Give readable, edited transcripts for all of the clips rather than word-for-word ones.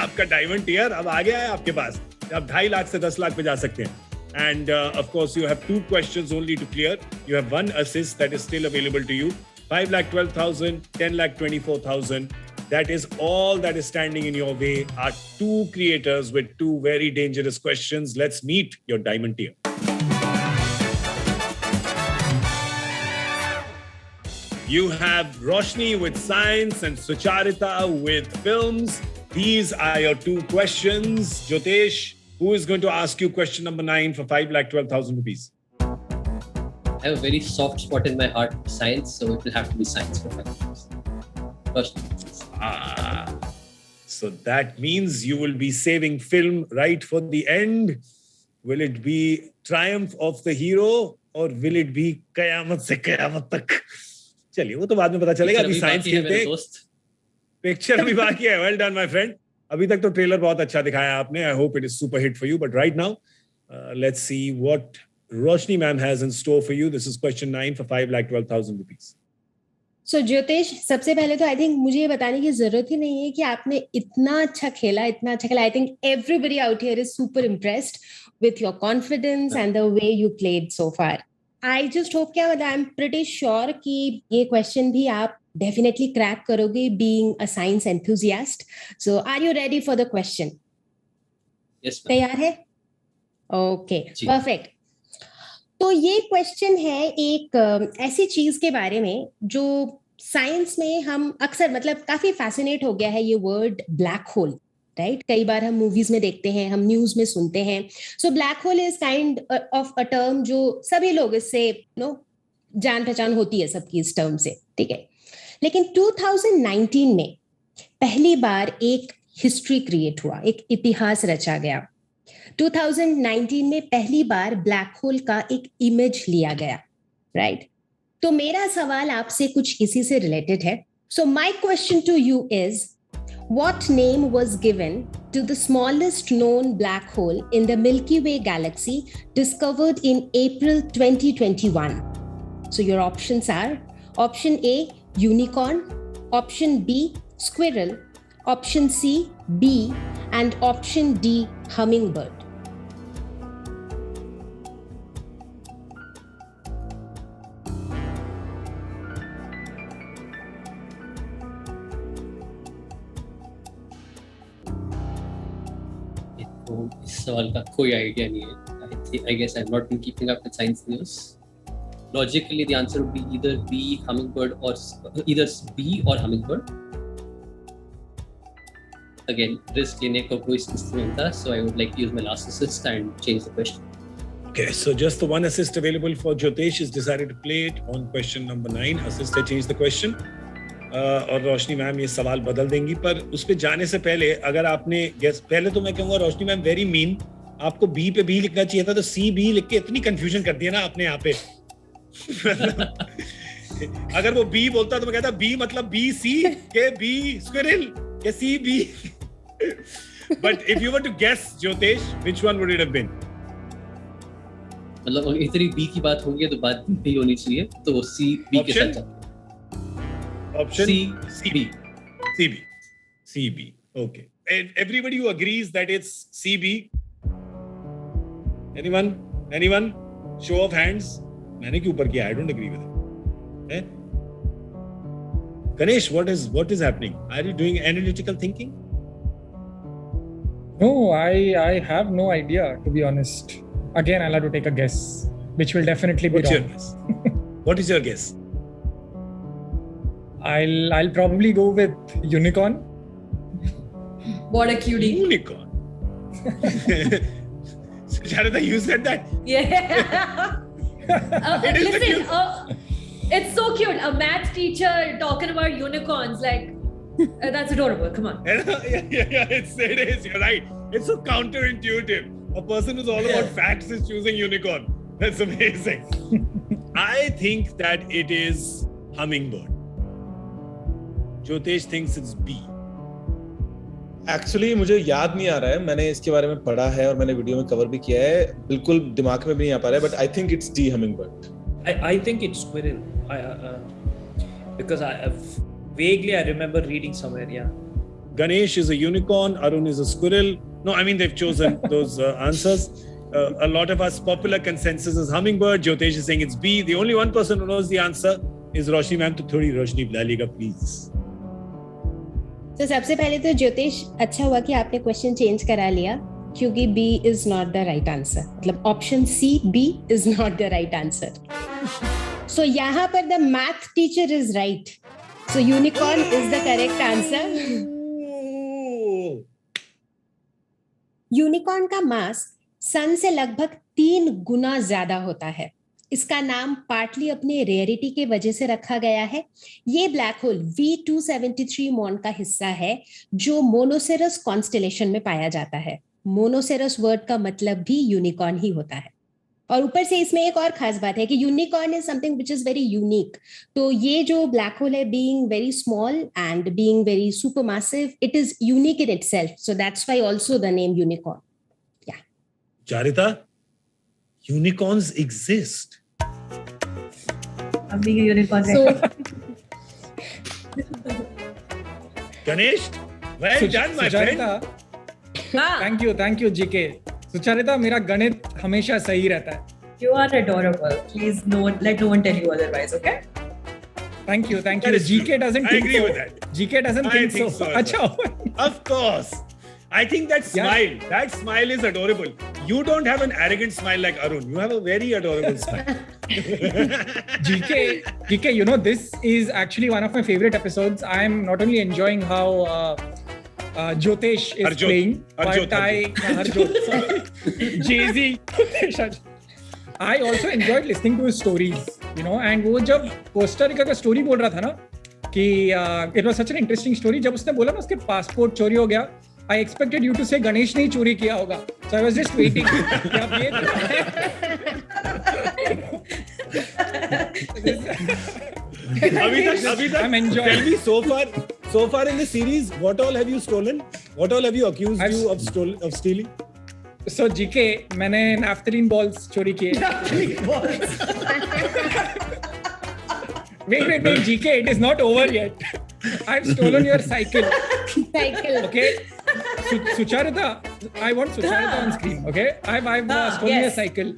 आपका diamond tier अब आ गया है आपके पास. आप 2.5 लाख से 10 लाख पे जा सकते हैं. And of course, you have 2 questions only to clear. You have 1 assist that is still available to you. 5,12,000, 10,24,000. That is all that is standing in your way. Are 2 creators with 2 very dangerous questions. Let's meet your diamond tier. You have Roshni with science and Sucharita with films. These are your 2 questions. Jyotesh, who is going to ask you question number 9 for 5,12,000 rupees? I have a very soft spot in my heart for science, so it will have to be science for 5 rupees. Roshni. So that means you will be saving film right for the end. Will it be triumph of the hero or will it be कयामत से कयामत तक? चलिए वो तो बाद में पता चलेगा. अभी साइंस खेलते हैं. पिक्चर अभी बाकी है. Well done, my friend. अभी तक तो ट्रेलर बहुत अच्छा दिखाया आपने. I hope it is super hit for you. But right now, let's see what Roshni ma'am has in store for you. This is question 9 for 5,12,000 rupees. So ज्योतिष, सबसे पहले तो I think मुझे ये बताने की जरूरत ही नहीं है कि आपने इतना अच्छा खेला. I think everybody out here is super impressed with your confidence and the way you played so far. I just hope I'm pretty sure कि ये question भी आप definitely crack करोगे, being a science enthusiast. So are you ready for the question? Yes, ma'am. तैयार है? Okay, perfect. तो ये question है एक ऐसी चीज के बारे में जो साइंस में हम अक्सर मतलब काफी फैसिनेट हो गया है ये वर्ड ब्लैक होल, राइट? कई बार हम मूवीज में देखते हैं, हम न्यूज में सुनते हैं. So black hole is kind of a term जो सभी लोग इससे जान पहचान होती है सबकी इस टर्म से, ठीक है. लेकिन 2019 में पहली बार एक हिस्ट्री क्रिएट हुआ, एक इतिहास रचा गया. 2019 में पहली बार ब्लैक होल का एक इमेज लिया गया, राइट? तो मेरा सवाल आपसे कुछ इसी से रिलेटेड है. So my question to you is, what name was given to the smallest known black hole in the Milky Way galaxy discovered in April 2021? So your options are option A, unicorn, option B, squirrel, option C, bee, and option D, hummingbird. इस सवाल का कोई idea नहीं है. I guess I've not been keeping up with science news. Logically, the answer would be either bee, hummingbird, or either bee or hummingbird. Again, risk लेने को कोई assist नहीं था, so I would like to use my last assist and change the question. Okay, so just the 1 assist available for Jyotesh has decided to play it on question number 9. Assist has changed the question. और रोशनी ma'am ये सवाल बदल देंगी, पर उस पे जाने से पहले अगर आपने गेस, पहले तो मैं कहूँगा रोशनी मैम वेरी मीन, आपको बी पे बी लिखना चाहिए था, तो सी बी लिख के इतनी कंफ्यूजन कर दिया ना आपने यहाँ पे. अगर वो बी बोलता तो मैं कहता बी मतलब बी सी के B squirrel K C B. But if you were to guess Jyotish, which one would it have been? मतलब इतनी बी की बात होगी तो बात बी होनी चाहिए, तो सी बी के साथ जाते. Option CB. CB. Okay. Everybody who agrees that it's CB? Anyone? Show of hands. मैंने क्यों ऊपर किया? I don't agree with it. Ganesh, what is happening? Are you doing analytical thinking? No, I have no idea, to be honest. Again, I'll have to take a guess, which will definitely be wrong. Your guess? What is your guess? I'll probably go with unicorn. What a cutie. Unicorn. Sucharita, you said that? Yeah. Listen, it's so cute. A math teacher talking about unicorns, like, that's adorable. Come on. Yeah, it is. You're right. It's so counterintuitive. A person who's all about facts is choosing unicorn. That's amazing. I think that it is hummingbird. Jyotesh thinks it's B. Actually, मुझे याद नहीं आ रहा है. मैंने इसके बारे में पढ़ा है और मैंने वीडियो में कवर भी किया है. बिल्कुल दिमाग में भी नहीं आ पा रहा है. But I think it's D, hummingbird. I think it's squirrel. Because vaguely I remember reading somewhere. Yeah. Ganesh is a unicorn. Arun is a squirrel. No, I mean, they've chosen those answers. A lot of us, popular consensus is hummingbird. Jyotesh is saying it's B. The only one person who knows the answer is Roshni ma'am. तो थोड़ी रोशनी बुला लीजिएगा, please. तो सबसे पहले तो ज्योतिष, अच्छा हुआ कि आपने क्वेश्चन चेंज करा लिया, क्योंकि B is not the right answer. मतलब option C, B is not the right answer. So यहाँ पर the math teacher is right. So unicorn is the correct answer. Unicorn का मास सन से लगभग 3 गुना ज्यादा होता है. इसका नाम पार्टली अपने रेयरिटी के वजह से रखा गया है. ये ब्लैक होल V273 मॉन का हिस्सा है जो मोनोसेरस कॉन्स्टेलेशन में पाया जाता है. मोनोसेरस वर्ड का मतलब भी यूनिकॉर्न ही होता है. और ऊपर से इसमें एक और खास बात है कि unicorn is something which is very unique. तो ये जो ब्लैक होल है, being very small and being very supermassive, it is unique in itself. So that's why also the name unicorn. या Charita, unicorns exist. I'm being a unicorn. Ganesh, well done, my friend. Thank you, GK. Sucharita, मेरा गणित हमेशा सही रहता है. You are adorable. Please, let no one tell you otherwise, okay? Thank you. That is GK true. doesn't I think agree so. with that. GK doesn't I think think so. so. अच्छा. Of course. I think that smile is adorable. You don't have an arrogant smile like Arun. You have a very adorable smile. GK, you know, this is actually one of my favorite episodes. I'm not only enjoying how Jyotesh is playing, but Jay-Z. I also enjoyed listening to his stories, you know, and वो जब Costa Rica का story बोल रहा था ना कि it was such an interesting story. जब उसने बोला ना उसके पासपोर्ट चोरी हो गया, I expected you to say Ganesh ने ही चोरी किया होगा. So I was just waiting. अभी तक I'm enjoying. Tell me, so far in the series, what all have you stolen? What all have you accused you of stealing? So GK, मैंने naphthalene balls चोरी किए. Wait, GK, it is not over yet. I've stolen your cycle. Okay, Sucharita, I want Sucharita on screen. Okay, I've stolen your cycle.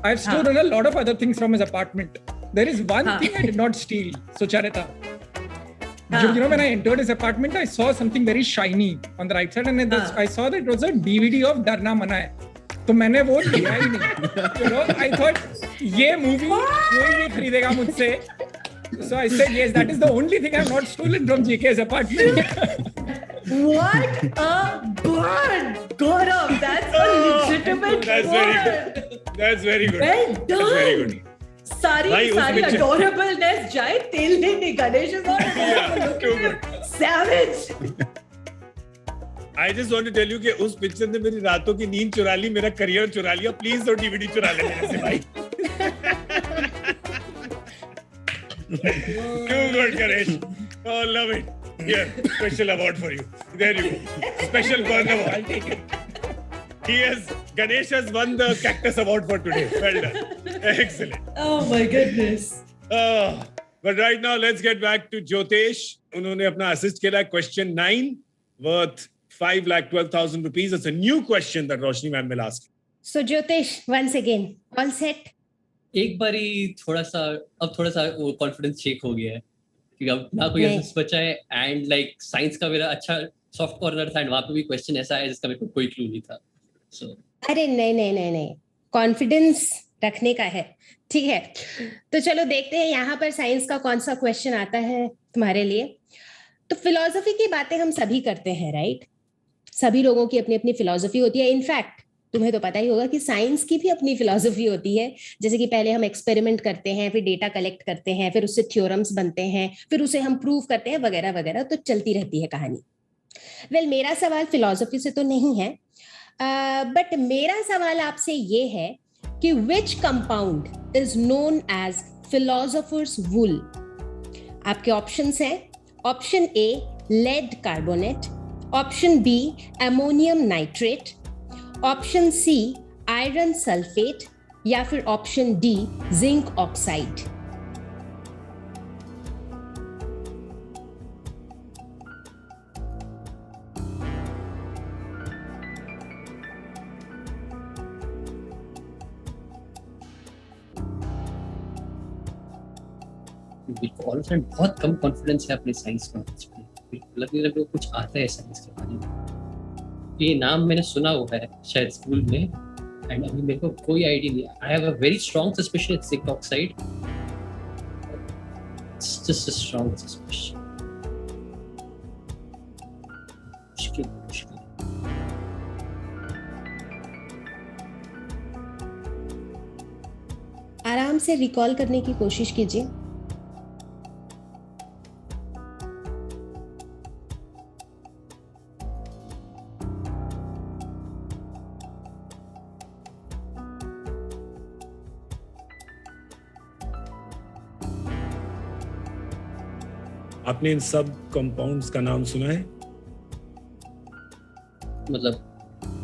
I've stolen a lot of other things from his apartment. There is one thing I did not steal, Sucharita. You know, when I entered his apartment, I saw something very shiny on the right side, and I saw that it was a DVD of Darna Mana Hai. तो मैंने वो लिया ही नहीं. You know, I thought ये movie कोई भी खरीदेगा मुझसे. So I said yes. That is the only thing I've not stolen from GK's apartment. What a burn, Gaurav! That's a legitimate That's burn. very good. That's very good. Well done. That's very good. सारी adorableness जाए, तेल नहीं. Ganesh is not look too at him. Savage. I just want to tell you कि उस picture ने मेरी रातों की नींद चुरा ली, मेरा करियर चुरा लिया. प्लीज तो डीवीडी चुरा ले मेरे से भाई. Too good, Ganesh. Oh, love it. Here, special award for you. There you go. Special burn award. I'll take it. Ganesh has won the Cactus Award for today. Well done. Excellent. Oh my goodness. But right now, let's get back to Jyotesh. उन्होंने अपना assist किया question 9 worth 5,12,000 rupees. It's a new question that Roshni ma'am will ask. So Jyotish, once again, all set? एक बारी थोड़ा सा वो confidence check हो गया है कि अब ना कोई ऐसा बचा है एंड लाइक साइंस का मेरा अच्छा सॉफ्ट कॉर्नर था एंड वहाँ पे भी क्वेश्चन ऐसा है जिसका मेरे को कोई क्लू नहीं था. सो अरे नहीं, कॉन्फिडेंस रखने का है. ठीक है, तो चलो देखते हैं यहाँ पर साइंस का कौन सा क्वेश्चन आता है तुम्हारे लिए. तो फिलॉसफी की बातें हम सभी करते हैं, राइट? सभी लोगों की अपनी अपनी फिलॉसफी होती है. इनफैक्ट तुम्हें तो पता ही होगा कि साइंस की भी अपनी फिलॉसफी होती है. जैसे कि पहले हम एक्सपेरिमेंट करते हैं, फिर डेटा कलेक्ट करते हैं, फिर उससे थ्योरम्स बनते हैं, फिर उसे हम प्रूव करते हैं, वगैरह वगैरह. तो चलती रहती है कहानी. वेल, मेरा सवाल फिलॉसफी से तो नहीं है, बट मेरा सवाल आपसे ये है कि which compound is known as philosopher's wool. आपके ऑप्शंस हैं. Option A lead carbonate, option B ammonium nitrate, option C iron sulphate, या फिर ऑप्शन डी जिंक ऑक्साइड. बिल्कुल ऑल ऑफ सडन बहुत कम कॉन्फिडेंस है अपने साइंस नॉलेज पे, बिल्कुल लग नहीं रहा कुछ आता है साइंस के बारे में। ये नाम मैंने सुना हुआ है शायद स्कूल में, एंड अभी मेरे को कोई आइडिया नहीं। I have a very strong suspicion it's zinc oxide, it's just a strong suspicion. मुश्किल। आराम से रिकॉल करने की कोशिश कीजिए। आपने इन सब कंपाउंड्स का नाम सुना है? मतलब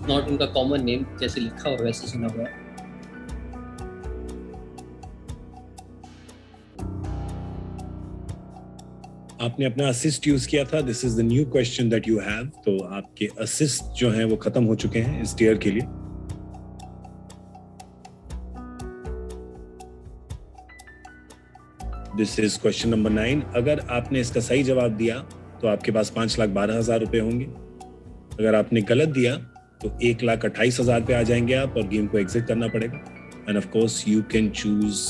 नॉट उनका कॉमन नेम जैसे लिखा हुआ वैसे सुना हुआ है। आपने अपना असिस्ट यूज किया था, this is the new question that you have. तो आपके असिस्ट जो हैं वो खत्म हो चुके हैं इस टीयर के लिए। This is question number 9। अगर आपने इसका सही जवाब दिया तो आपके पास 5,12,000 रुपए होंगे। अगर आपने गलत दिया तो 1,28,000 पे आ जाएंगे आप और गेम को एग्जिट करना पड़ेगा। End of course you can choose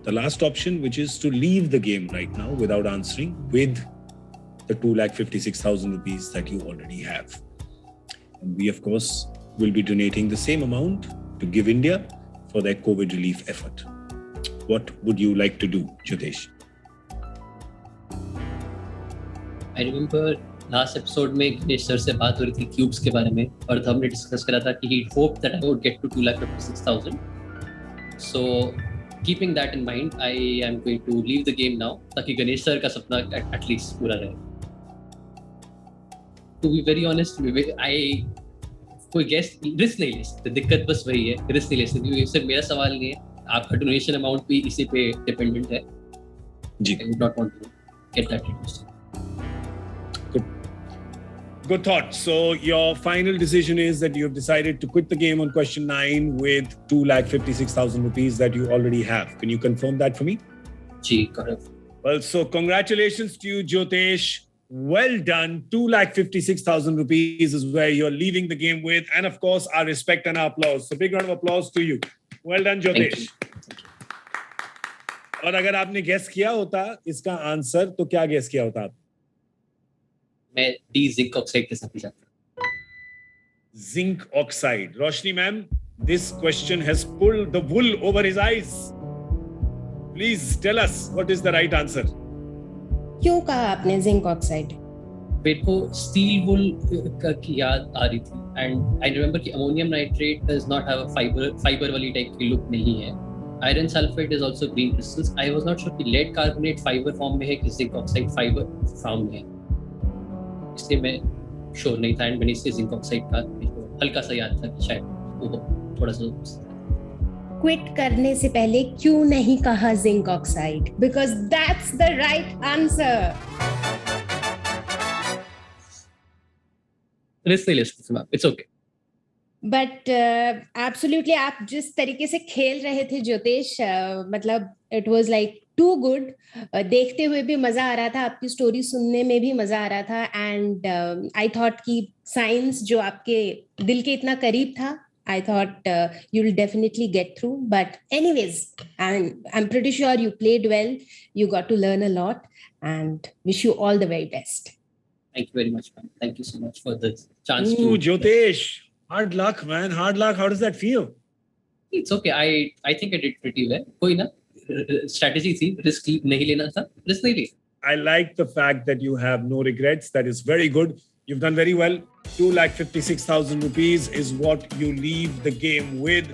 the last option, which is to leave the game right now without answering with the 2,56,000 rupees that you already have. And we, of course, will be donating the same amount to Give India for their COVID relief effort. What would you like to do, Jyotesh? I remember last episode में Ganesh sir से बात हो रही थी cubes के बारे में, और हमने डिस्कस करा था कि he hoped that I would get to 2,56,000. So keeping that in mind, I am going to leave the game now ताकि गणेश सर का सपना at least पूरा रहे। To be very honest, I कोई गेस रिस्क नहीं ले सकते, दिक्कत बस वही है, रिस्क नहीं ले सकते क्योंकि सिर्फ मेरा सवाल नहीं है, आपका डोनेशन अमाउंट भी इसी पे डिपेंडेंट है जी। I would not want to get that interested. Good thought. So your final decision is that you have decided to quit the game on question 9 with 2,56,000 rupees that you already have. Can you confirm that for me? Ji, correct. Well, so congratulations to you, Jyotesh. Well done. 2,56,000 rupees is where you're leaving the game with, and of course, our respect and our applause. So big round of applause to you. Well done, Jyotesh. और अगर आपने guess किया होता इसका answer, तो क्या guess किया होता आप? मैं डी जिंक ऑक्साइड के साथ जाता। Zinc oxide. Roshni ma'am, this question has pulled the wool over his eyes. Please tell us what is the right answer. क्यों कहा आपने जिंक ऑक्साइड? मेरे को स्टील वुल की याद आ रही थी, एंड आई रिमेंबर कि ammonium nitrate does not have a fibre वाली टाइप की लुक नहीं है। Iron sulphate is also green crystals. I was not sure कि लेड कार्बोनेट फाइबर फॉर्म में है कि जिंक ऑक्साइड फाइबर फॉर्म में है, इसलिए मैं श्योर नहीं था। एंड मैंने इसलिए जिंक ऑक्साइड का हल्का सा याद था कि शायद वो थोड़ा सा। क्विट करने से पहले क्यों नहीं कहा zinc oxide? Because that's the right answer. Risk नहीं ले सकते ma'am, it's okay. But absolutely आप जिस तरीके से खेल रहे थे ज्योतिष, मतलब it was like too good. देखते हुए भी मजा आ रहा था, आपकी स्टोरी सुनने में भी मजा आ रहा था, एंड आई थॉट कि साइंस जो आपके दिल के इतना करीब था, I thought you'll definitely get through. But anyways, I'm pretty sure you played well. You got to learn a lot, and wish you all the very best. Thank you very much, man. Thank you so much for the chance to. Jyotesh, hard luck, man. Hard luck. How does that feel? It's okay. I think I did pretty well. कोई ना strategy थी, risk नहीं लेना था, risk नहीं ली. I like the fact that you have no regrets. That is very good. You've done very well. 2,56,000 rupees is what you leave the game with.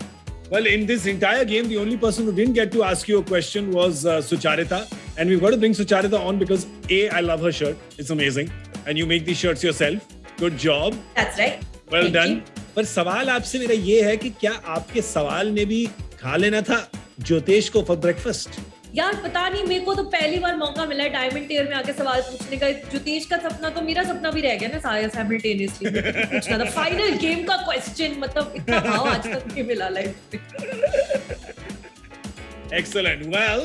Well, in this entire game, the only person who didn't get to ask you a question was Sucharita. And we've got to bring Sucharita on because A, I love her shirt. It's amazing. And you make these shirts yourself. Good job. That's right. Well done. पर सवाल आपसे मेरा ये है कि क्या आपके सवाल ने भी खा लेना था ज्योतिष को फॉर ब्रेकफास्ट? यार पता नहीं, मेरे को तो पहली बार मौका मिला है डायमंड टियर में आके सवाल पूछने का। ज्योतिष का सपना तो मेरा सपना भी रह गया ना साइमल्टेनियसली पूछना था। फाइनल गेम का क्वेश्चन, मतलब इतना भाव आज तक नहीं मिला लाइफ में। Excellent. Well,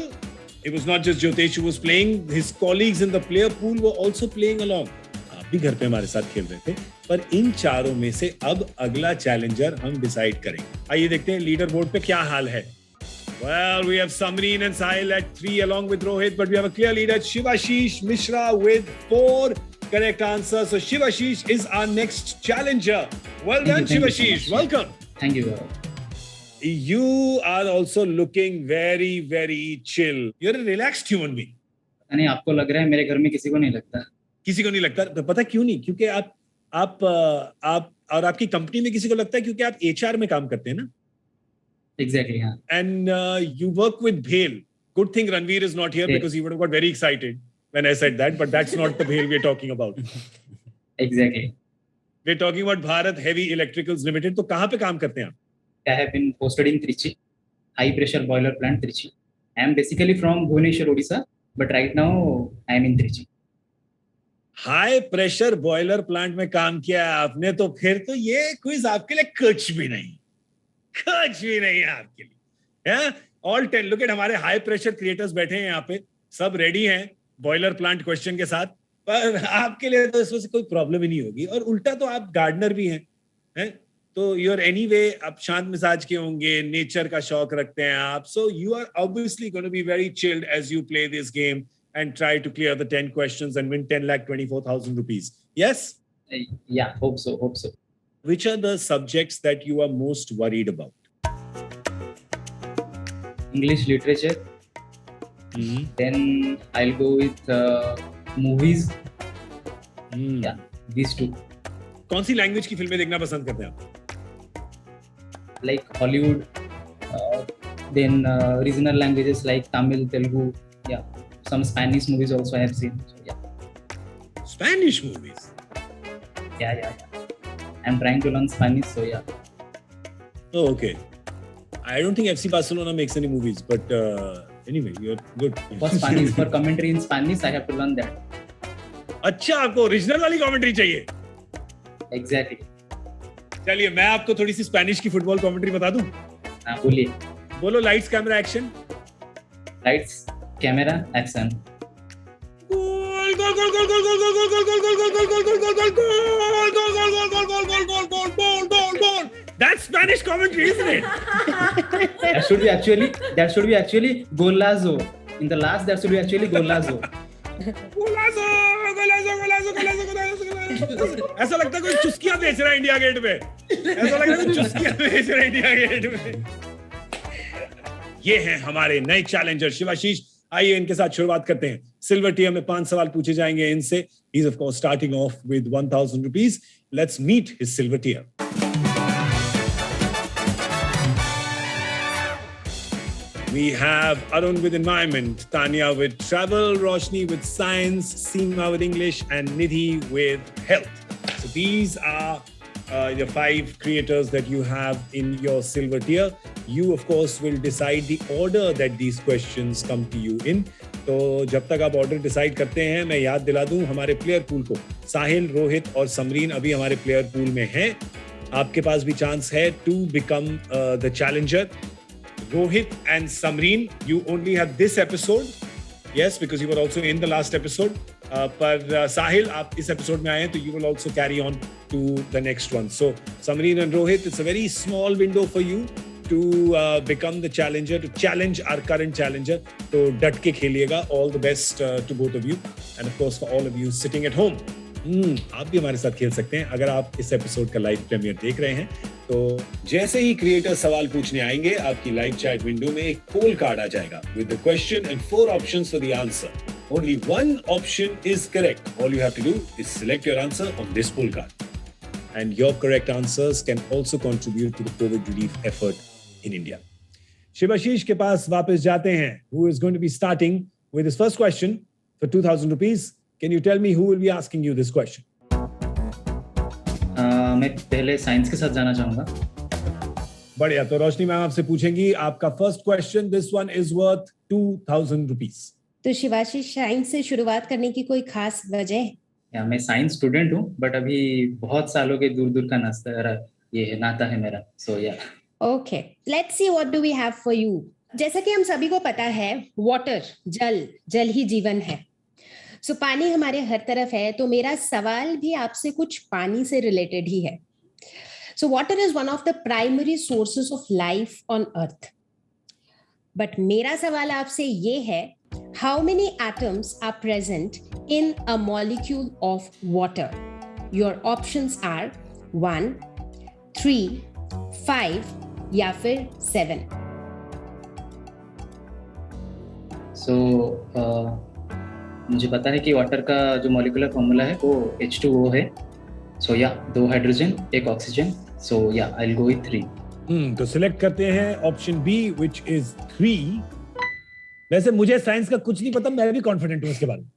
It was not just Jyotish who was playing. His colleagues in the player pool were also playing along. आप भी घर पे हमारे साथ खेल रहे थे. पर इन चारों में से अब अगला चैलेंजर हम डिसाइड करेंगे. आइए देखते हैं लीडर बोर्ड पे क्या हाल है. Well, we have Samreen and Sahil at 3 along with Rohit, but we have a clear leader, Shivashish Mishra, with 4 correct answers. So Shivashish is our next challenger. Well done, Shivashish. Welcome. Thank you. You are also looking very, very chill. You're a relaxed human being. नहीं, आपको लग रहा है, मेरे घर में किसी को नहीं लगता. किसी को नहीं लगता. तो पता क्यों नहीं? क्योंकि आप और आपकी कंपनी में किसी को लगता है क्योंकि आप HR में काम करते हैं ना. Exactly, हाँ. And you work with Bhel. Good thing Ranveer is not here because he would have got very excited when I said that. But that's not the Bhel we're talking about. Exactly. We're talking about Bharat Heavy Electricals Limited. तो कहाँ पे काम करते हैं आप? I have been posted in Trichy, high pressure boiler plant Trichy. I am basically from Bhubaneswar, Odisha, but right now I am in Trichy. High pressure boiler plant में काम किया है आपने, तो फिर तो ये क्विज आपके लिए कुछ भी नहीं है आपके लिए. ऑल 10 लुक एट हमारे हाई प्रेशर क्रिएटर्स बैठे हैं यहाँ पे, सब रेडी हैं बॉयलर प्लांट क्वेश्चन के साथ. पर आपके लिए तो इसमें से कोई प्रॉब्लम ही नहीं होगी. और उल्टा तो आप गार्डनर भी हैं तो यूर एनीवे आप शांत मिजाज के होंगे, नेचर का शौक रखते हैं आप. So you are obviously going to be very chilled as you play this game and try to clear the 10 questions and win 10,24,000 rupees. Yes? Yeah, hope so. Which are the subjects that you are most worried about? English literature. Mm-hmm. Then I'll go with movies. Yeah, these two. कौन सी language की फिल्में देखना पसंद करते हैं आप? Like Hollywood. Then regional languages like Tamil, Telugu. Yeah. Some Spanish movies also I have seen. So, yeah. Spanish movies? Yeah. I'm trying to learn Spanish, so yeah. Oh, okay. I don't think FC Barcelona makes any movies, but anyway, you're good. For Spanish, for commentary in Spanish, I have to learn that. अच्छा, आपको original वाली commentary चाहिए? Exactly. चलिए, मैं आपको थोड़ी सी Spanish की football commentary बता दूं? हाँ, बोलिए. बोलो lights camera action. Lights, camera, action. Goal. That's Spanish commentary, isn't it? That should be actually golazo. In the last, that should be actually golazo. Golazo. ऐसा लगता है कोई चुस्कियां बेच रहा है इंडिया गेट पे. ये हैं हमारे नए चैलेंजर शिवाशीष. आइए इनके साथ शुरुआत करते हैं. सिल्वर टियर में 5 सवाल पूछे जाएंगे इनसे. He is of course starting off with 1000 rupees. Let's meet his silver tier. We have Arun with environment, Tanya with travel, Roshni with science, Seema with English, and Nidhi with health. So these are the 5 creators that you have in your silver tier. You, of course, will decide the order that these questions come to you in. तो जब तक आप order decide करते हैं, मैं याद दिला दूं हमारे प्लेयर पूल को. साहिल, रोहित और समरीन अभी हमारे प्लेयर पूल में हैं. आपके पास भी चांस है to become the challenger. Rohit and Samreen, you only have this episode. Yes, because you were also in the last episode. पर Sahil, आप इस episode में आए हैं, तो you will also carry on to the next one. So Samreen and Rohit, it's a very small window for you to become the challenger, to challenge our current challenger. तो डट के खेलिएगा. All the best to both of you, and of course for all of you sitting at home. आप भी हमारे साथ खेल सकते हैं अगर आप इस एपिसोड का लाइव प्रीमियर देख रहे हैं. तो जैसे ही क्रिएटर सवाल पूछने आएंगे, आपकी लाइव चैट विंडो में एक पोल कार्ड आ जाएगा with the question and 4 options for the answer. Only 1 option is correct. All you have to do is select your answer on this poll card, and your correct answers can also contribute to the COVID relief effort in India. Shivashish के पास वापस जाते हैं, who is going to be starting with his first question for 2000 rupees. Can you tell me who will be asking you this question? मैं पहले science के साथ जाना चाहूंगा. बढ़िया. तो रोशनी मैम आपसे पूछेंगी आपका first question. This one is worth 2000 rupees. तो शिवाशीष, साइंस से शुरुआत करने की कोई खास वजह है? या मैं साइंस स्टूडेंट हूँ, बट अभी बहुत सालों के दूर का नाता है मेरा. सो या. Okay, let's see what do we have for you. जैसा कि हम सभी को पता है, वाटर, जल ही जीवन है। सो पानी हमारे हर तरफ है, तो मेरा सवाल भी आपसे कुछ पानी से रिलेटेड ही है। So water is one of the primary sources of life on earth. But मेरा सवाल आपसे ये है, how many atoms are present in a molecule of water? Your options are 1, 3, 5 या फिर 7। सो मुझे पता है कि वाटर का जो मॉलिक्यूलर फॉर्मूला है वो H2O है। सो या 2 हाइड्रोजन 1 ऑक्सीजन। सो या आई विल गो विद 3। तो सिलेक्ट करते हैं ऑप्शन बी व्हिच इज 3। वैसे मुझे साइंस का कुछ नहीं पता, मैं भी कॉन्फिडेंट हूं इसके बारे में।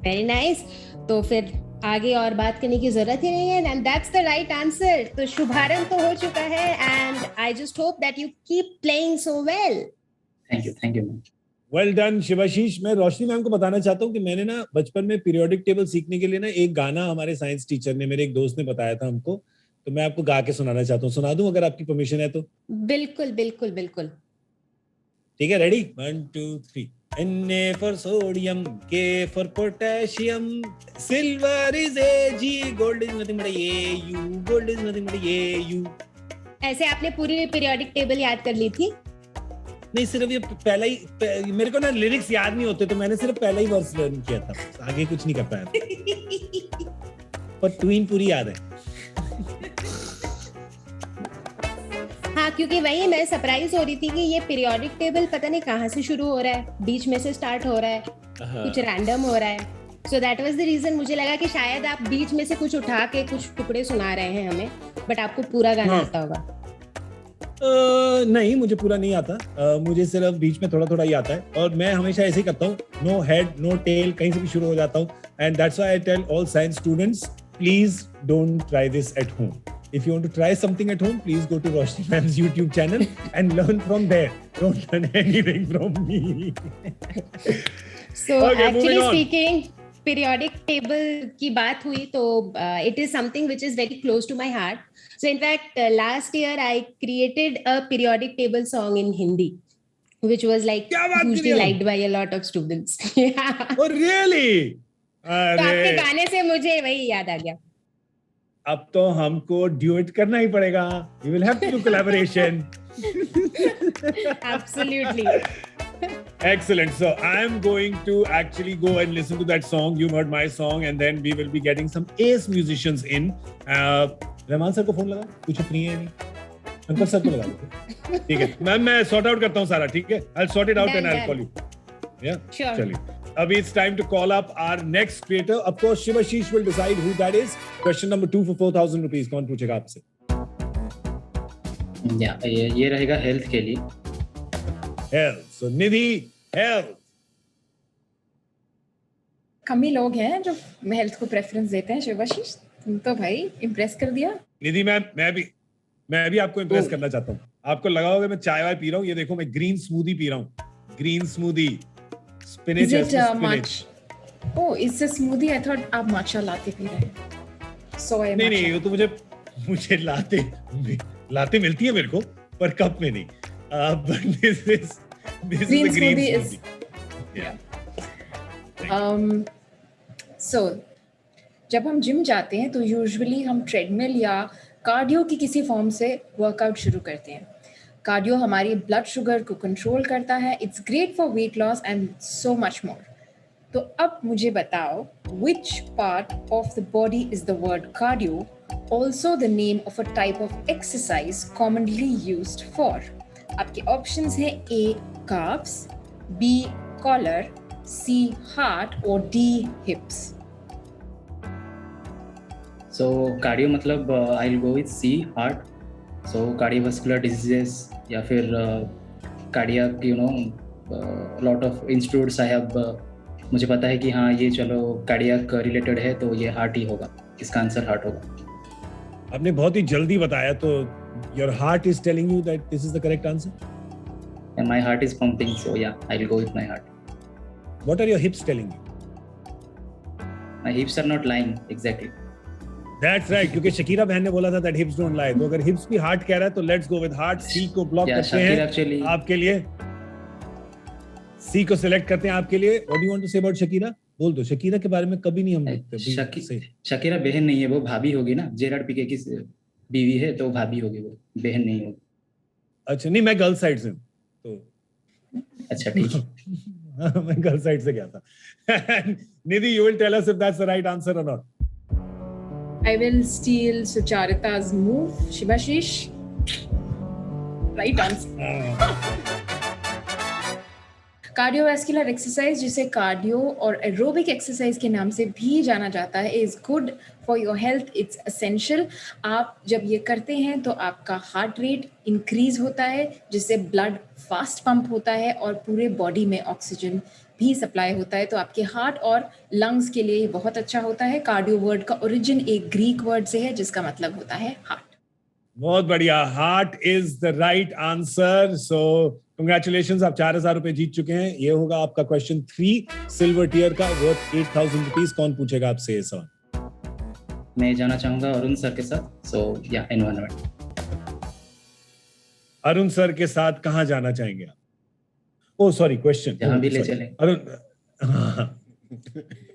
Very nice. तो फिर आगे और बात करने की जरूरत ही नहीं है, and that's the right answer. तो शुभारंभ तो हो चुका है, and I just hope that you keep playing so well. Thank you ma'am. Well done Shivashish. मैं रोशनी मैम को बताना चाहता हूँ कि मैंने ना बचपन में पीरियोडिक टेबल सीखने के लिए ना एक गाना हमारे साइंस टीचर ने, मेरे एक दोस्त ने बताया था हमको, तो मैं आपको गा के सुनाना चाहता हूँ। सुना दूं अगर आपकी परमिशन है तो? बिल्कुल बिल्कुल बिल्कुल। ठीक है, ready? 1 2 3। Na for sodium, K for potassium, silver is Ag, gold is nothing but Au, gold is nothing but Au। ऐसे आपने पूरी पीरियोडिक टेबल याद कर ली थी? नहीं, सिर्फ ये पहला ही, मेरे को ना लिरिक्स याद नहीं होते, तो मैंने सिर्फ पहला ही वर्स लर्न किया था, आगे कुछ नहीं कर पाया। पर ट्वीन पूरी याद है। हाँ, क्योंकि वही मैं सरप्राइज हो रही थी कि ये पीरियोडिक टेबल पता नहीं कहाँ से शुरू हो रहा है, बीच में से स्टार्ट हो रहा है, कुछ रैंडम हो रहा है। So that was the reason. मुझे लगा कि शायद आप बीच में से कुछ उठा के कुछ टुकड़े सुना रहे हैं हमें, बट आपको पूरा गाना आता होगा। नहीं, मुझे पूरा नहीं आता, मुझे सिर्फ बीच में थोड़ा थोड़ा ही आता है, और मैं हमेशा ऐसे ही करता हूँ, नो हेड नो टेल, कहीं से भी शुरू हो जाता हूँ। And that's why I tell all science students, please don't try this at home. If you want to try something at home, please go to Roshni Ma'am's YouTube channel and learn from there. Don't learn anything from me. So okay, actually speaking, periodic table की बात हुई तो it is something which is very close to my heart. So in fact, last year I created a periodic table song in Hindi, which was like hugely liked by a lot of students. Yeah. Oh really? तो आपके गाने से मुझे वही याद आ गया। अब तो हमको ड्यूएट करना ही पड़ेगा। We will have to do collaboration. Absolutely. Excellent. So I am going to actually go and listen to that song. You heard my song, and then we will be getting some ace musicians in. Rahman sir को phone लगा, कुछ free है नहीं? Uncle sir को लगा दो। ठीक है मैम, मैं सॉर्ट आउट करता हूँ सारा। ठीक है, I'll sort it out and I'll call you. Yeah. Sure. चलिए, अभी it's time to call up our next creator. Of course, Shivashish will decide who that is. Question number 2 for 4,000 rupees. कौन पूछेगा आपसे? ये रहेगा हेल्थ के लिए। Health. So निधि, health. कम ही लोग हैं जो हेल्थ को प्रेफरेंस देते हैं। शिवाशीष, तुम तो भाई इम्प्रेस कर दिया। निधि मैम, मैं भी आपको इम्प्रेस करना चाहता हूँ। आपको लगा होगा मैं चाय वाय पी रहा हूँ, ये देखो मैं ग्रीन स्मूदी पी रहा हूँ। Green smoothie, spinach. Is it matcha? Oh, it's a smoothie. I thought आप matcha लाते पी रहे हैं। Soy matcha. नहीं, वो तो मुझे लाते मिलती है मेरे को, पर कप में नहीं। But this is the green smoothie. Yeah. So जब हम जिम जाते हैं तो यूजुअली हम ट्रेडमिल या कार्डियो की किसी फॉर्म से वर्कआउट शुरू करते हैं। कार्डियो हमारी ब्लड शुगर को कंट्रोल करता है। It's great for weight loss and so much more. तो अब मुझे बताओ, which part of the body is the word cardio also the name of a type of exercise commonly used for? आपके options हैं A calves, B collar, C heart और D hips. So cardio मतलब I'll go with C heart. So cardiovascular diseases या फिर cardiac, lot of institutes I have, मुझे पता है कि हाँ ये चलो cardiac related है, तो ये heart ही होगा, इसका आंसर heart होगा। आपने बहुत ही जल्दी बताया, तो your heart is telling you that this is the correct answer? And my heart is pumping, so yeah, I'll go with my heart. What are your hips telling you? My hips are not lying exactly. That's right, क्योंकि Shakira बहन ने बोला था that hips don't lie. तो अगर hips भी heart कह रहा है तो let's go with heart. C को block करते हैं actually... आपके लिए. C को select करते हैं आपके लिए. What do you want to say about Shakira? बोल दो. शकीरा के बारे में कभी नहीं हम शकीरा बहन नहीं है, वो भाभी होगी ना. जेरार्ड पिके की बीवी है तो भाभी होगी, वो बहन नहीं होगी. अच्छा, नहीं मैं गर्ल साइड से हूँ तो. अच्छा ठीक है. मैं गर्ल साइड से गया था. Nidhi, you will tell us if that's the right answer or not. I will steal Sucharita's move. Shivashish. Right answer. Cardiovascular exercise, जिसे कार्डियो और एरोबिक एक्सरसाइज के नाम से भी जाना जाता है, is good for your health. It's essential. आप जब ये करते हैं तो आपका हार्ट रेट इंक्रीज होता है, जिससे ब्लड फास्ट पंप होता है और पूरे बॉडी में ऑक्सीजन भी सप्लाई होता है. तो आपके हार्ट और लंग्स के लिए बहुत अच्छा होता है. कार्डियो वर्ड का ओरिजिन एक ग्रीक वर्ड से है जिसका मतलब होता है हार्ट. बहुत बढ़िया. Heart is the right answer. So congratulations, आप 4,000 रुपए जीत चुके हैं. ये होगा आपका क्वेश्चन 3 सिल्वर टियर का, वर्थ 8,000 रुपीज. कौन पूछेगा आपसे ये सवाल? मैं जाना चाहूंगा अरुण सर के साथ. सो या एनवायरनमेंट. अरुण सर के साथ कहाँ जाना चाहेंगे आप? ओ सॉरी, क्वेश्चन जहाँ भी ले चले अरुण.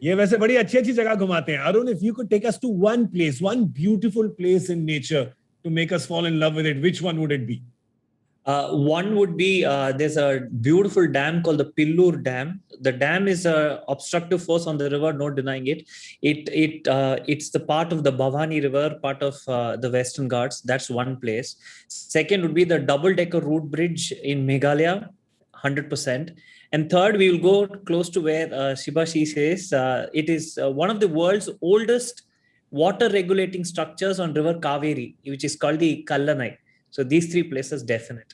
ये वैसे बड़ी अच्छी अच्छी जगह घुमाते हैं. Arun, if you could take us to one place, one beautiful place in nature to make us fall in love with it, which one would it be? One would be there's a beautiful dam called the Pillur Dam. The dam is a obstructive force on the river, no denying it. It's the part of the Bhavani River, part of the Western Ghats. That's one place. Second would be the double-decker route bridge in Meghalaya, 100%. And third, we will go close to where Shivashish is. It is one of the world's oldest water regulating structures on River Kaveri, which is called the Kallanai. So these 3 places, definite.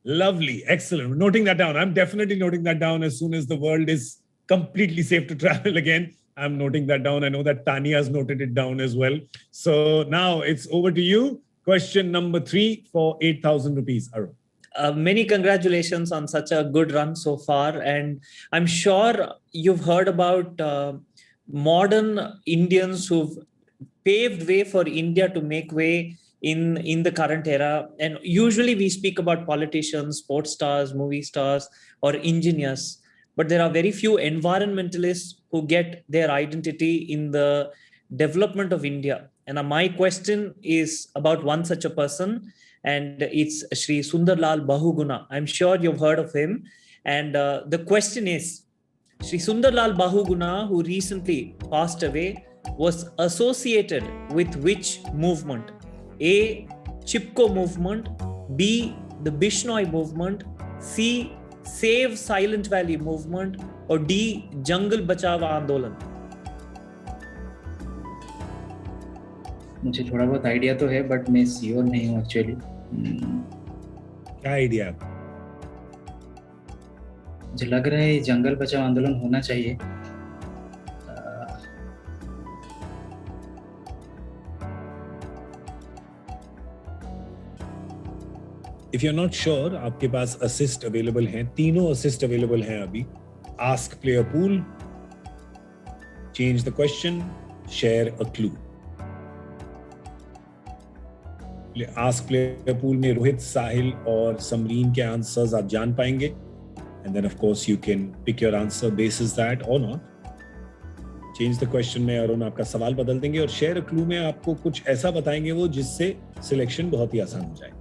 Lovely, excellent. Noting that down. I'm definitely noting that down. As soon as the world is completely safe to travel again, I'm noting that down. I know that Tanya has noted it down as well. So now it's over to you. Question number 3 for 8,000 rupees, Arun. Many congratulations on such a good run so far. And I'm sure you've heard about modern Indians who've paved way for India to make way in the current era. And usually we speak about politicians, sports stars, movie stars, or engineers, but there are very few environmentalists who get their identity in the development of India. And my question is about one such a person, and it's Shri Sundarlal Bahuguna. I'm sure you've heard of him. And the question is, Shri Sundarlal Bahuguna, who recently passed away, was associated with which movement? A. Chipko movement, B. the Bishnoi movement, C. Save Silent Valley movement, or D. Jungle Bachao Andolan? मुझे थोड़ा बहुत idea तो है, but मैं sure नहीं हूँ actually. क्या idea? मुझे लग रहा है जंगल बचाओ आंदोलन होना चाहिए. If you're not sure, आपके पास assist available हैं, तीनों assist available हैं अभी. Ask player pool, change the question, share a clue. Ask player pool में रोहित, साहिल और समरीन के आंसर्स आप जान पाएंगे. And then of course you can pick your answer basis that or not. Change the question में अरुण आपका सवाल बदल देंगे और share a clue में आपको कुछ ऐसा बताएंगे वो जिससे सिलेक्शन बहुत ही आसान हो जाए.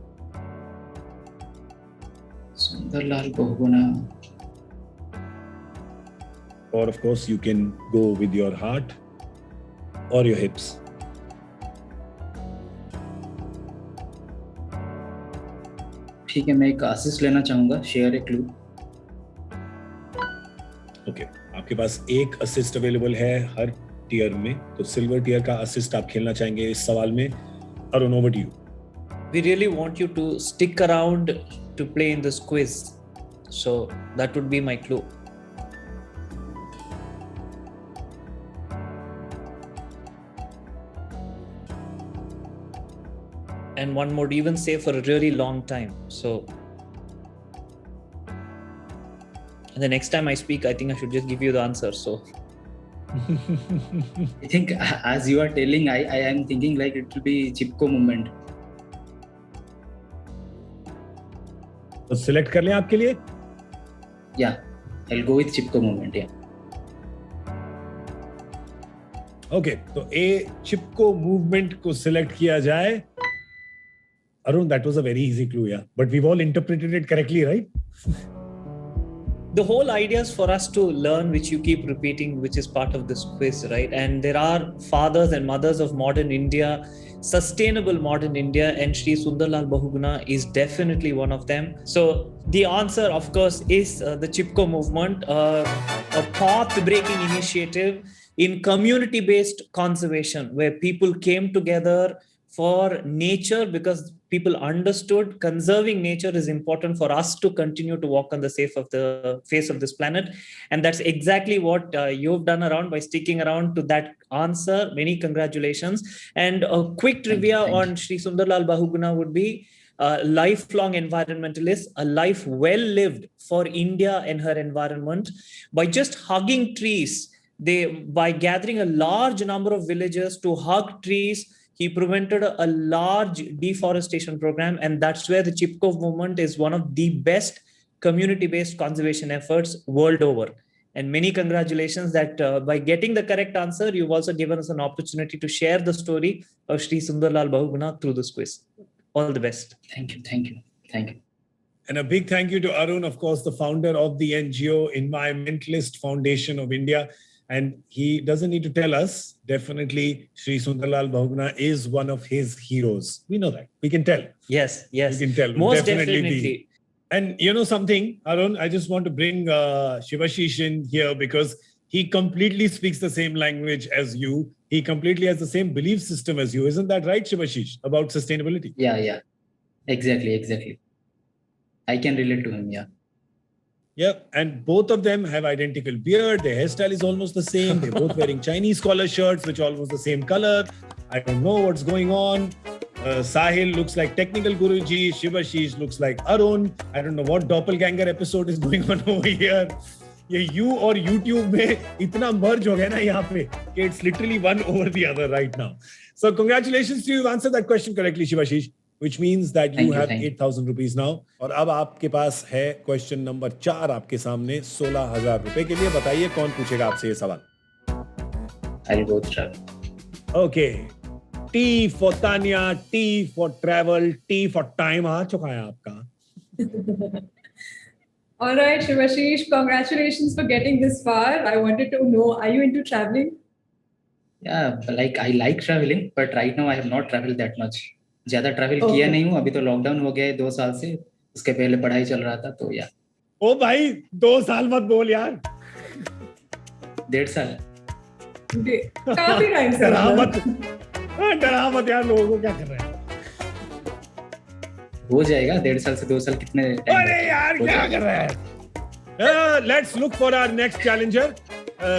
Sundarlal Bahuguna. Or of course you can go with your heart or your hips. ठीक है, मैं एक असिस्ट लेना चाहूंगा. शेयर ए क्लू. ओके, आपके पास एक असिस्ट अवेलेबल है हर टियर में, तो सिल्वर टियर का असिस्ट आप खेलना चाहेंगे इस सवाल में. Arun, over to you. We really want you to stick around to play in this quiz. So that would be my clue. And one would even say for a really long time. So and the next time I speak, I think I should just give you the answer. So I think as you are telling, I am thinking like it will be Chipko movement. तो select कर लें आपके लिए? Yeah, I'll go with Chipko movement. Yeah. Okay, तो A Chipko movement को select किया जाए. Arun, that was a very easy clue, yeah. But we've all interpreted it correctly, right? The whole idea is for us to learn, which you keep repeating, which is part of this quiz, right? And there are fathers and mothers of modern India, sustainable modern India, and Shri Sundarlal Bahuguna is definitely one of them. So the answer, of course, is the Chipko movement, a path-breaking initiative in community-based conservation, where people came together for nature because people understood conserving nature is important for us to continue to walk on the face of this planet. And that's exactly what you've done around by sticking around to that answer. Many congratulations. And a quick trivia on Shri Sundarlal Bahuguna would be a lifelong environmentalist, a life well lived for India and her environment. By just hugging trees, by gathering a large number of villagers to hug trees, he prevented a large deforestation program, and that's where the Chipko movement is one of the best community-based conservation efforts world over. And many congratulations that by getting the correct answer, you've also given us an opportunity to share the story of Shri Sundarlal Bahuguna through this quiz. All the best. Thank you, thank you, thank you. And a big thank you to Arun, of course, the founder of the NGO Environmentalist Foundation of India. And he doesn't need to tell us, definitely Shri Sundarlal Bahuguna is one of his heroes. We know that. We can tell. Yes, yes. We can tell. Most definitely. And you know something, Arun, I just want to bring Shivashish in here because he completely speaks the same language as you. He completely has the same belief system as you. Isn't that right, Shivashish, about sustainability? Yeah. Exactly. I can relate to him, yeah. Yeah, and both of them have identical beard. Their hairstyle is almost the same. They're both wearing Chinese collar shirts, which are almost the same color. I don't know what's going on. Sahil looks like Technical Guruji. Shivashish looks like Arun. I don't know what doppelganger episode is going on over here. ये you और YouTube में इतना merge हो गया ना यहाँ पे कि it's literally one over the other right now. So congratulations to you. You've answered that question correctly, Shivashish. Which means that you have 8,000 rupees now. और अब आपके पास है क्वेश्चन नंबर 4 आपके सामने 16,000 रुपए के लिए. बताइए कौन पूछेगा आपसे ये सवाल? I'll go travel. Okay. T for Tanya, T for travel, T for time आ चुका है आपका. All right, Shivashish, congratulations for getting this far. I wanted to know, are you into traveling? Yeah, like I like traveling, but right now I have not traveled that much. ज्यादा travel किया नहीं हूँ. अभी तो lockdown हो गया है 2 साल से. उसके पहले पढ़ाई चल रहा था तो यार. ओ भाई 2 साल मत बोल यार. 1.5 साल. काफी टाइम से. डरा मत यार, लोगों को क्या कर रहे हैं. हो जाएगा 1.5 साल से 2 साल कितने. अरे यार क्या कर रहे हैं. Let's look for our next challenger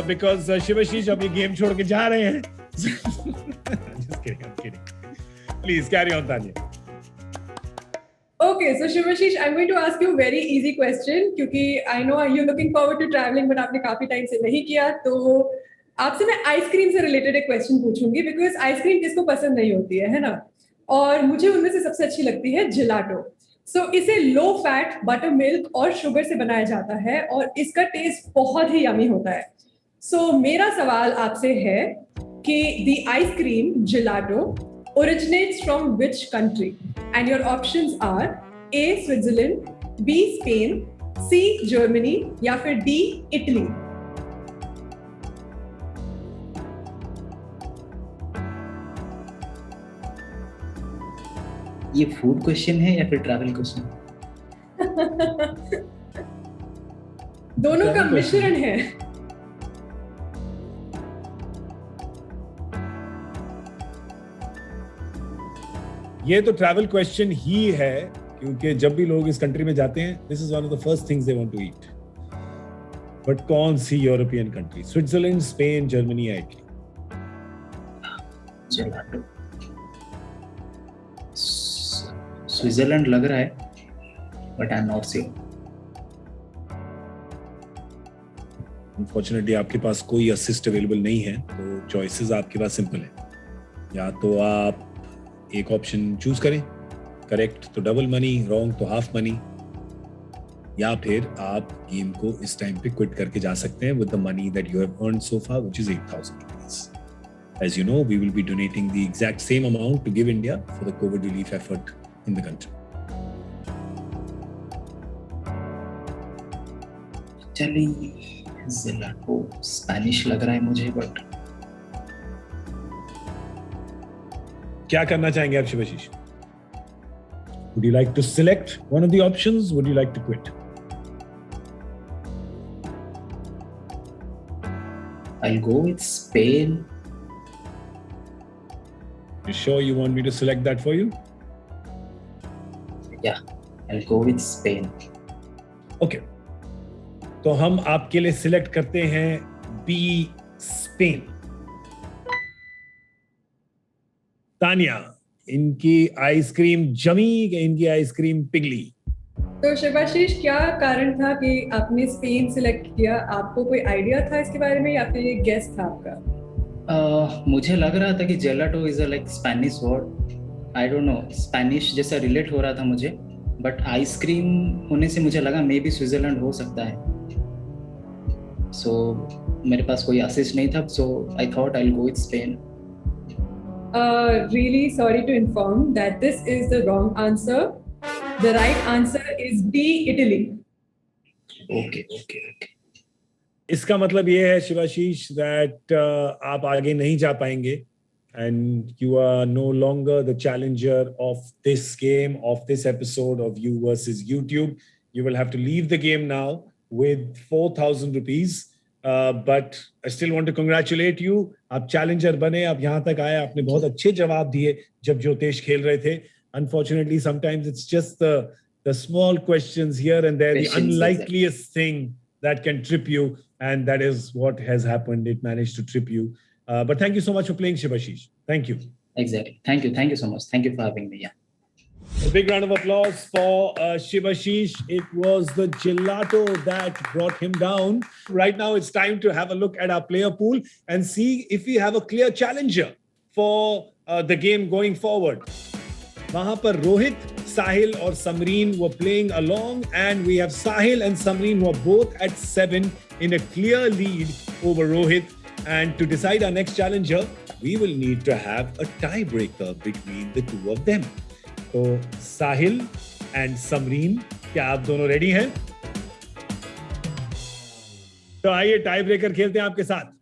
because Shivashish अभी गेम छोड़ के जा रहे हैं. Just kidding. Please carry on, Tanya. Okay, so Shivashish, I'm going to ask you a very easy question क्योंकि I know you're looking forward to traveling, but आपने काफी time से नहीं किया, तो आपसे मैं आइसक्रीम से रिलेटेड एक क्वेश्चन पूछूंगी बिकॉज आइसक्रीम किसको पसंद नहीं होती है ना. और मुझे उनमें से सबसे अच्छी लगती है जिलाटो. सो इसे लो फैट बटर मिल्क और शुगर से बनाया जाता है और इसका टेस्ट बहुत ही यमी होता है. सो मेरा सवाल आपसे है कि the ice cream gelato originates from which country? And your options are A. Switzerland, B. Spain, C. Germany या फिर D. Italy. ये फूड क्वेश्चन है या फिर ट्रैवल क्वेश्चन? दोनों का मिश्रण है. ये तो ट्रैवल क्वेश्चन ही है क्योंकि जब भी लोग इस कंट्री में जाते हैं this is one of the first things they want to eat. But कौन सी European country? Switzerland, Spain, Germany या इटली? स्विट्जरलैंड लग रहा है but I am not sure. Unfortunately आपके पास कोई असिस्ट अवेलेबल नहीं है, तो चॉइसेस आपके पास सिंपल है। या तो आप एक ऑप्शन चूज करें, करेक्ट तो डबल मनी, रॉन्ग तो हाफ मनी, या फिर आप गेम को इस टाइम पे क्विट करके जा सकते हैं with the money that you have earned so far, which is 8,000 rupees. As you know, we will be donating the exact same amount to Give India for the COVID relief effort in the country. चलिए, ज़ेलाटो Spanish लग रहा है मुझे, but क्या करना चाहेंगे आप Shivashish? Would you like to select one of the options? Would you like to quit? I'll go with Spain. You sure you want me to select that for you? Yeah, I'll go with Spain. Okay. तो हम आपके लिए select करते हैं B, Spain. Tania, इनकी ice cream जमी कि इनकी आइसक्रीम पिघली? तो शिवाशीष, क्या कारण था कि आपने स्पेन सिलेक्ट किया? आपको कोई आइडिया था इसके बारे में या फिर ये गेस था आपका? मुझे लग रहा था कि gelato is a like Spanish word, I don't know, Spanish जैसा रिलेट हो रहा था मुझे, बट आइसक्रीम होने से मुझे लगा मे बी स्विट्जरलैंड हो सकता है। सो मेरे पास कोई असिस्ट नहीं था, so I thought I will go with Spain. Really sorry to inform that this is the wrong answer. The right answer is D, Italy. Okay. इसका मतलब ये है शिवाशीष that आप आगे नहीं जा पाएंगे and you are no longer the challenger of this game, of this episode of You versus YouTube. You will have to leave the game now with 4,000 rupees. But I still want to congratulate you. आप challenger बने, आप यहाँ तक आए, आपने बहुत अच्छे जवाब दिए जब ज्योतिष खेल रहे थे. Unfortunately, sometimes it's just the small questions here and there, the unlikeliest thing that can trip you, and that is what has happened. It managed to trip you. But thank you so much for playing, Shivashish. Thank you. Exactly. Thank you so much. Thank you for having me. Yeah. A big round of applause for Shivashish. It was the gelato that brought him down. Right now, it's time to have a look at our player pool and see if we have a clear challenger for the game going forward. वहाँ पर रोहित, साहिल और Samreen were playing along, and we have Sahil and Samreen who are both at 7 in a clear lead over Rohit. And to decide our next challenger, we will need to have a tiebreaker between the two of them. तो साहिल and Samreen, क्या आप दोनों ready हैं? तो आइए tie breaker खेलते हैं आपके साथ.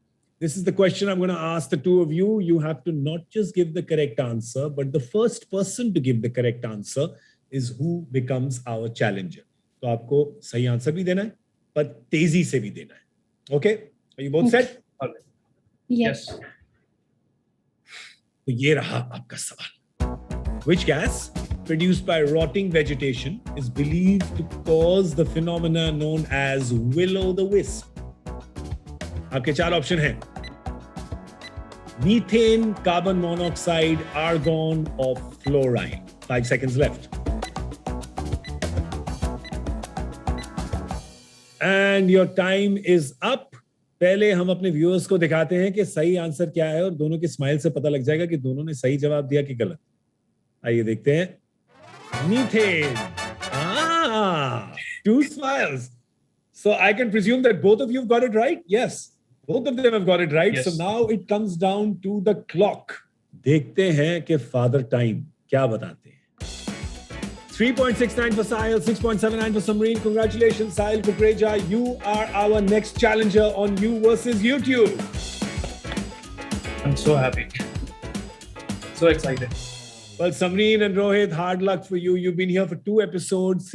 This is the question I'm going to ask the two of you. You have to not just give the correct answer, but the first person to give the correct answer is who becomes our challenger. तो आपको सही answer भी देना है, पर तेजी से भी देना है. Okay? Are you both set? Yes. तो ये रहा आपका सवाल. Which gas produced by rotting vegetation is believed to cause the phenomena known as will-o'-the-wisp? आपके 4 ऑप्शन हैं: मीथेन, कार्बन मोनोऑक्साइड, आर्गन और fluorine. 5 seconds left. And your time is up. पहले हम अपने व्यूअर्स को दिखाते हैं कि सही आंसर क्या है, और दोनों की स्माइल से पता लग जाएगा कि दोनों ने सही जवाब दिया कि गलत. आइए देखते हैं. Methane. 2 smiles. So I can presume that both of you have got it right? Yes. Both of them have got it right. Yes. So now it comes down to the clock. देखते हैं कि Father Time क्या बताते हैं. 3.69 for Sahil, 6.79 for Samreen. Congratulations, Sahil Kukreja. You are our next challenger on You versus YouTube. I'm so happy. So excited. Well, Samreen and Rohit, hard luck for you. You've been here for 2 episodes.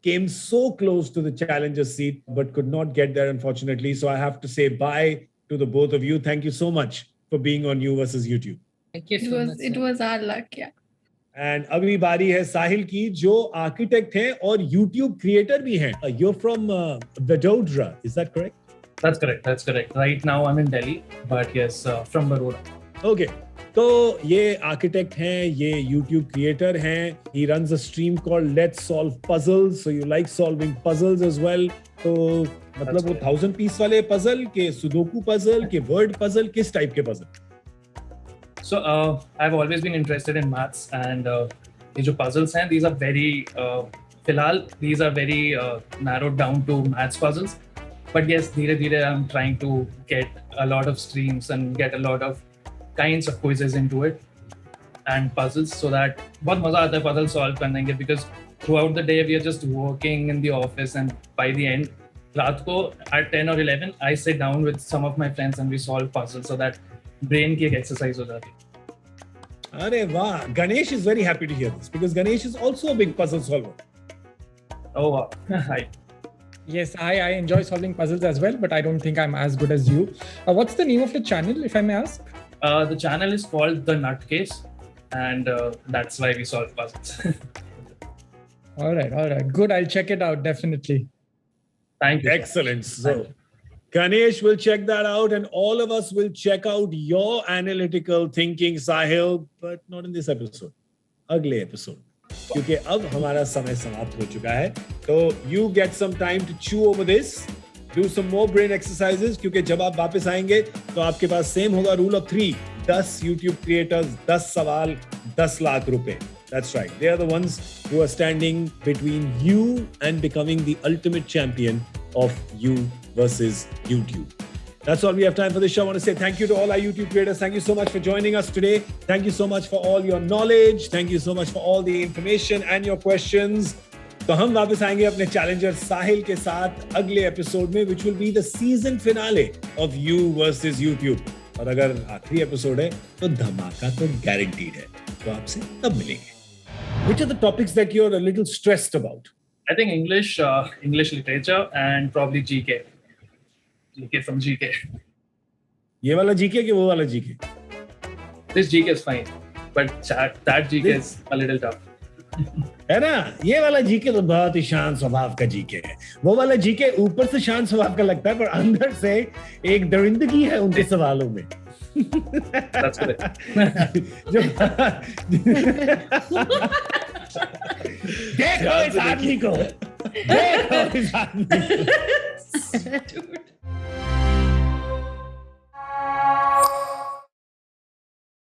Came so close to the challenger seat, but could not get there, unfortunately. So I have to say bye to the both of you. Thank you so much for being on You versus YouTube. Thank you so much. It was our luck, yeah. And अभी बारी है साहिल की, जो architect हैं और YouTube creator भी हैं. You're from Vadodara, is that correct? That's correct. Right now I'm in Delhi, but yes, from Baroda. Okay. तो ये आर्किटेक्ट हैं, ये YouTube क्रिएटर हैं. He runs a stream called Let's Solve Puzzles. So you like solving puzzles as well. तो मतलब वो 1000 piece वाले puzzle के, सुडोकू पजल के, वर्ड पजल, किस टाइप के puzzle? So I've always been interested in maths, and ये जो puzzles हैं, these are very फिलहाल these are very narrowed down to maths puzzles. But yes, धीरे-धीरे I'm trying to get a lot of streams and get a lot of kinds of quizzes into it and puzzles, so that बहुत मजा आता है puzzle solve करने के, because throughout the day we are just working in the office, and by the end रात को at 10 or 11 I sit down with some of my friends and we solve puzzles, so that brain की एक exercise हो जाती है. अरे वाह, Ganesh is very happy to hear this because Ganesh is also a big puzzle solver. Oh wow. Hi. Yes, I enjoy solving puzzles as well, but I don't think I'm as good as you. What's the name of your channel, if I may ask? The channel is called The Nutcase, and that's why we solve puzzles. All right. Good, I'll check it out, definitely. Thank you. Excellent. So, Ganesh will check that out, and all of us will check out your analytical thinking, Sahil, but not in this episode. अगले episode. क्योंकि अब हमारा समय समाप्त हो चुका है. तो you get some time to chew over this, do some more brain exercises, क्योंकि जब आप वापस आएंगे तो आपके पास सेम होगा rule of 3. 10 YouTube creators, 10 सवाल, 10 लाख रुपए. That's right. They are the ones who are standing between you and becoming the ultimate champion of you versus YouTube. That's all we have time for this show. I want to say thank you to all our YouTube creators. Thank you so much for joining us today. Thank you so much for all your knowledge. Thank you so much for all the information and your questions. तो हम वापस आएंगे अपने challenger साहिल के साथ अगले episode में, which will be the season finale of You versus YouTube. और अगर आखिरी एपिसोड है तो धमाका तो गारंटीड है. तो आपसे तब मिलेंगे. Which are the topics that you're a little stressed about? I think English literature, and probably GK from GK. ये वाला GK कि वो वाला GK? This GK is fine, but that GK is a little tough. है ना, ये वाला GK तो बहुत ही शांत स्वभाव का GK है. वो वाला GK ऊपर से शांत स्वभाव का लगता है, पर अंदर से एक दरिंदगी है उनके सवालों में. That's good. देखो इस आदमी को.